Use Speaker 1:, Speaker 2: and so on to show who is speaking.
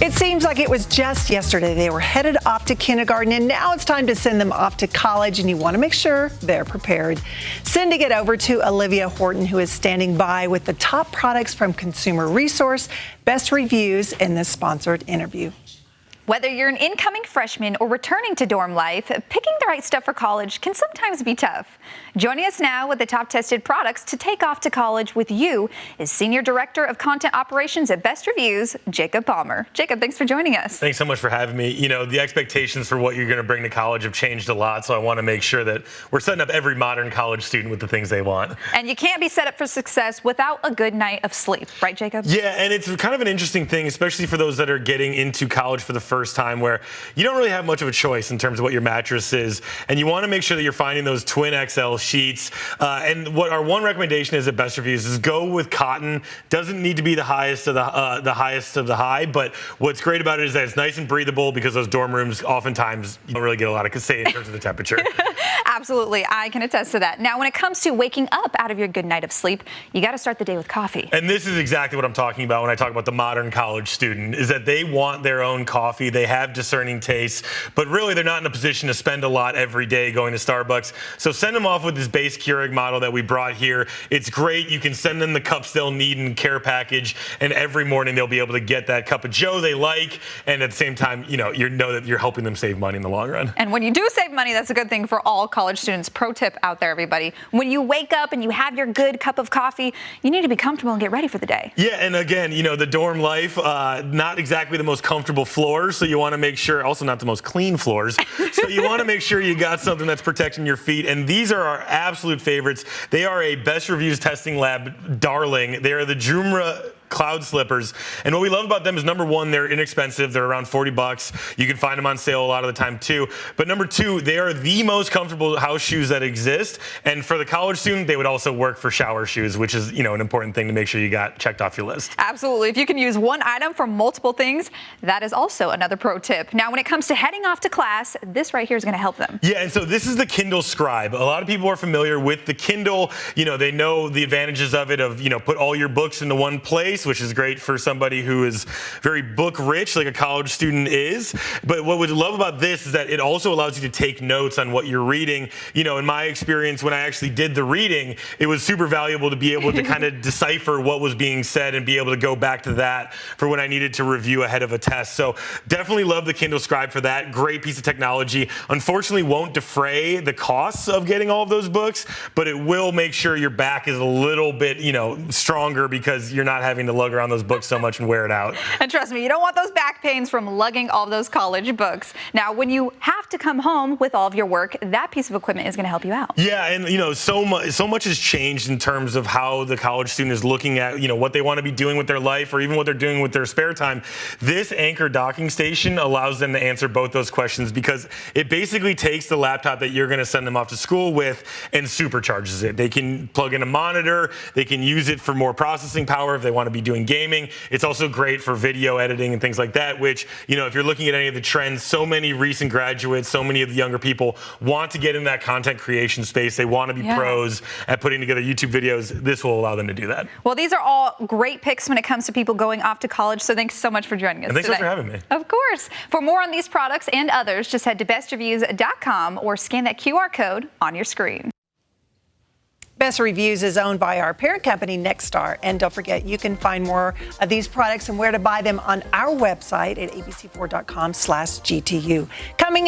Speaker 1: It seems like it was just yesterday they were headed off to kindergarten, and now it's time to send them off to college, and you want to make sure they're prepared. Sending it over to Olivia Horton, who is standing by with the top products from Consumer Resource, best reviews in this sponsored interview.
Speaker 2: Whether you're an incoming freshman or returning to dorm life, picking the right stuff for college can sometimes be tough. Joining us now with the top tested products to take off to college with you is Senior Director of Content Operations at Best Reviews, Jacob Palmer. Jacob, thanks for joining us.
Speaker 3: Thanks so much for having me. You know, the expectations for what you're going to bring to college have changed a lot, so I want to make sure that we're setting up every modern college student with the things they want.
Speaker 2: And you can't be set up for success without a good night of sleep, right, Jacob?
Speaker 3: Yeah, and it's kind of an interesting thing, especially for those that are getting into college for the first time, where you don't really have much of a choice in terms of what your mattress is, and you want to make sure that you're finding those twin XL sheets. And what our one recommendation is at Best Reviews is go with cotton. Doesn't need to be the highest of the highest of the high, but what's great about it is that it's nice and breathable, because those dorm rooms oftentimes you don't really get a lot of say in terms of the temperature.
Speaker 2: Absolutely, I can attest to that. Now, when it comes to waking up out of your good night of sleep, you got to start the day with coffee.
Speaker 3: And this is exactly what I'm talking about when I talk about the modern college student, is that they want their own coffee. They have discerning tastes, but really they're not in a position to spend a lot every day going to Starbucks. So send them off with this base Keurig model that we brought here. It's great. You can send them the cups they'll need and care package, and every morning they'll be able to get that cup of joe they like, and at the same time, you know that you're helping them save money in the long run.
Speaker 2: And when you do save money, that's a good thing for all college students. Pro tip out there, everybody. When you wake up and you have your good cup of coffee, you need to be comfortable and get ready for the day.
Speaker 3: Yeah, and again, the dorm life, not exactly the most comfortable floors, so you want to make sure, also not the most clean floors, so you want to make sure you got something that's protecting your feet, and these are our absolute favorites. They are a Best Reviews Testing Lab darling. They are the Joomla cloud slippers, and what we love about them is, number one, they're inexpensive. They're around $40. You can find them on sale a lot of the time too. But number two, they are the most comfortable house shoes that exist, and for the college student, they would also work for shower shoes, which is an important thing to make sure you got checked off your list.
Speaker 2: Absolutely. If you can use one item for multiple things, that is also another pro tip. Now, when it comes to heading off to class, this right here is going to help them.
Speaker 3: Yeah, and so this is the Kindle Scribe. A lot of people are familiar with the Kindle. They know the advantages of it, of put all your books into one place, which is great for somebody who is very book rich, like a college student is. But what we love about this is that it also allows you to take notes on what you're reading. In my experience, when I actually did the reading, it was super valuable to be able to kind of decipher what was being said and be able to go back to that for when I needed to review ahead of a test. So definitely love the Kindle Scribe for that. Great piece of technology. Unfortunately, won't defray the costs of getting all of those books, but it will make sure your back is a little bit, stronger, because you're not having to lug around those books so much and wear it out.
Speaker 2: And trust me, you don't want those back pains from lugging all of those college books. Now, when you have to come home with all of your work, that piece of equipment is going to help you out.
Speaker 3: Yeah, and so much has changed in terms of how the college student is looking at what they want to be doing with their life, or even what they're doing with their spare time. This Anker docking station allows them to answer both those questions, because it basically takes the laptop that you're going to send them off to school with and supercharges it. They can plug in a monitor, they can use it for more processing power if they want to be doing gaming. It's also great for video editing and things like that, which, if you're looking at any of the trends, so many recent graduates, so many of the younger people want to get in that content creation space. They want to be pros at putting together YouTube videos. This will allow them to do that.
Speaker 2: Well, these are all great picks when it comes to people going off to college, so thanks so much for joining us
Speaker 3: and thanks
Speaker 2: today.
Speaker 3: for having me.
Speaker 2: Of course. For more on these products and others, just head to bestreviews.com or scan that QR code on your screen.
Speaker 1: Best Reviews is owned by our parent company, Nexstar. And don't forget, you can find more of these products and where to buy them on our website at abc4.com/GTU. Coming